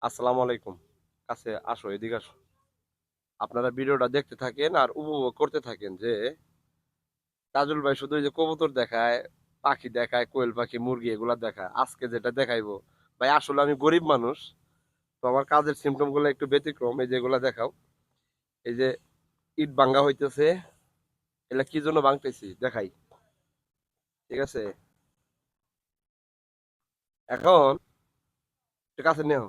আসসালামু আলাইকুম। কাছে আসো, এদিকে আসো। আপনারা ভিডিওটা দেখতে থাকেন আর উপভোগ করতে থাকেন যে তাজুল ভাই শুধু ওই যে কবুতর দেখায়, পাখি দেখায়, কোয়েল পাখি, মুরগি এগুলা দেখায়। আজকে যেটা দেখাইবো ভাই, আসলে আমি গরিব মানুষ, তো আমার কাজের সিমটম গুলো একটু ব্যতিক্রম। এই যেগুলা দেখাও, এই যে ইট ভাঙ্গা হইতেছে, এগুলা কি জন্য ভাঙতেছি দেখাই। ঠিক আছে, এখন একটু কাছে নেও।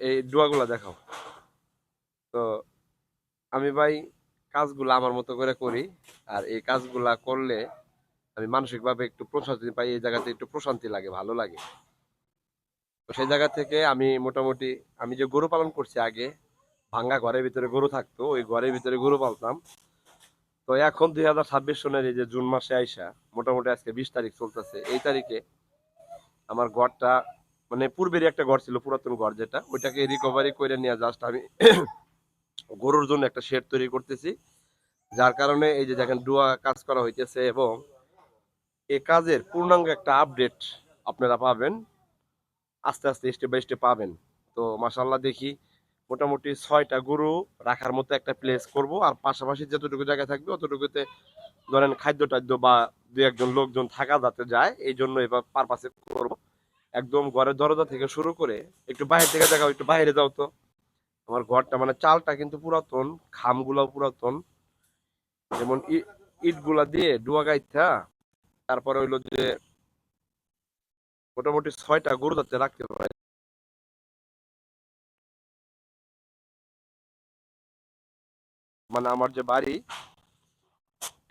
এই ডুয়াগুলা দেখাও। তো আমি ভাই কাজগুলা আমার মতো করে করি, আর এই কাজগুলা করলে আমি মানসিক ভাবে একটু প্রশান্তি পাই। এই জায়গাতে একটু প্রশান্তি লাগে, ভালো লাগে। তো সেই জায়গা থেকে আমি মোটামুটি, আমি যে গরু পালন করছি আগে, ভাঙ্গা ঘরের ভিতরে গরু থাকতো, ওই ঘরের ভিতরে গরু পালতাম। তো এখন 2026 সনের এই যে জুন মাসে আইসা, মোটামুটি আজকে 20 তারিখ চলতেছে, এই তারিখে আমার ঘরটা, মানে পূর্বেরই একটা ঘর ছিল, পুরাতন ঘর যেটা, ওইটাকে রিকভারি করে নিয়ে জাস্ট আমি গরুর জন্য একটা শেড তৈরি করতেছি। যার কারণে এই যে দেখেন ডুয়া কাজ করা হইতেছে, এবং এই কাজের পূর্ণাঙ্গ একটা আপডেট আপনারা পাবেন, আস্তে আস্তে স্টেপ বাই স্টেপ পাবেন। তো মাশাল্লাহ দেখি মোটামুটি 6টা গরু রাখার মতো একটা প্লেস করব, আর পাশাপাশি যতটুকু জায়গা থাকবে অতটুকুতে ধরেন খাদ্য টাদ্য বা দু একজন লোকজন থাকা যাতে যায়, এই জন্য এবার পারপাসে করব। একদম ঘরের দরজা থেকে শুরু করে, একটু বাইরে থেকে দেখাও, একটু বাইরে যাও তো। আমার ঘরটা মানে চালটা কিন্তু পুরাতন, খামগুলাও পুরাতন, যেমন ইট গুলা দিয়ে ডুয়া গাইথা, তারপরে হইলো যে মোটামুটি 6টা গরু যাতে রাখতে পারে। মানে আমার যে বাড়ি,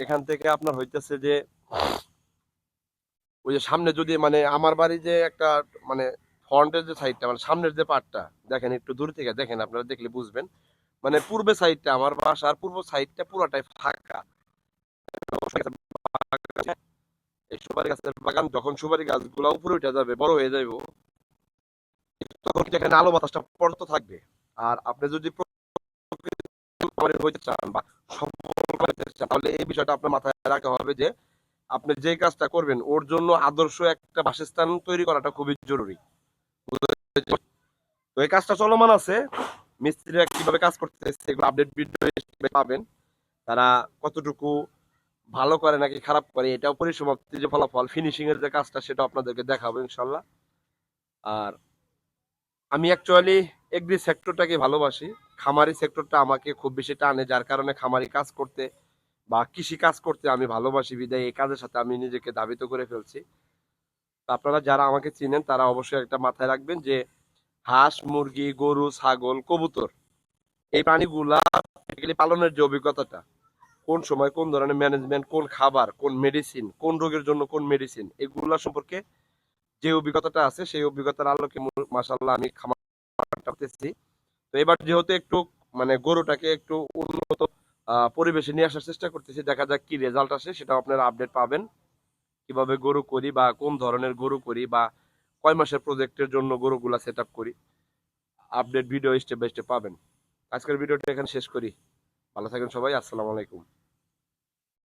এখান থেকে আপনার হইতেছে যে ওই যে সামনে যদি মানে আমার বাড়ি যে একটা, মানে ফ্রন্টের যে সাইডটা, মানে সামনের যে পার্টটা দেখেন, একটু দূর থেকে দেখেন, আপনারা দেখলে বুঝবেন। মানে পূর্বে সাইডটা, আমার বাসার পূর্ব সাইডটা পুরোটাই ফাঁকা। এই সুপারি গাছের বাগান, যখন সুপারি গাছগুলো উপরে উঠে যাবে, বড় হয়ে যাবে, তখন কিন্তু এখানে আলো বাতাসটা পড়তে থাকবে। আর আপনি যদি প্রকৃতি হইতে চান বা সফল করতে চান, তাহলে এই বিষয়টা আপনার মাথায় রাখতে হবে যে আপনি যে কাজটা করবেন ওর জন্য আদর্শ একটা বাসস্থান তৈরি করাটা খুবই জরুরি। তো এই কাজটা চলমান আছে, মিস্ত্রিরা কিভাবে কাজ করতেছে এগুলো আপডেট ভিডিও পাবেন। তারা কতটুকু ভালো করে নাকি খারাপ করে, এটাও পরিসমাপ্তি যে ফলাফল, ফিনিশিং এর যে কাজটা, সেটা আপনাদেরকে দেখাবো ইনশাল্লাহ। আর আমি অ্যাকচুয়ালি এগ্রি সেক্টরটাকে ভালোবাসি, খামারি সেক্টরটা আমাকে খুব বেশি টানে, যার কারণে খামারি কাজ করতে বা কৃষি কাজ করতে আমি ভালোবাসি, বিদায় এই কাজের সাথে আমি নিজেকে ধাবিত করে ফেলছি। তো আপনারা যারা আমাকে চিনেন তারা অবশ্যই একটা মাথায় রাখবেন যে হাঁস, মুরগি, গরু, ছাগল, কবুতর, এই প্রাণীগুলা পালনের যে অভিজ্ঞতাটা, কোন সময় কোন ধরনের ম্যানেজমেন্ট, কোন খাবার, কোন মেডিসিন, কোন রোগের জন্য কোন মেডিসিন, এগুলা সম্পর্কে যে অভিজ্ঞতাটা আছে, সেই অভিজ্ঞতার আলোকে মাশাআল্লাহ আমি খামারটা করতেছি। তো এবার যেহেতু একটু মানে গরুটাকে একটু উন্নত পরিবেশে নিয়ে আসার চেষ্টা করতেছি, দেখা যাক কি রেজাল্ট আসে, সেটাও আপনারা আপডেট পাবেন। কিভাবে গরু করি বা কোন ধরনের গরু করি বা কয় মাসের প্রজেক্টের জন্য গরুগুলা সেট আপ করি, update video step by step পাবেন। আজকের ভিডিওটা এখানে শেষ করি। ভালো থাকেন সবাই, আসসালামু আলাইকুম।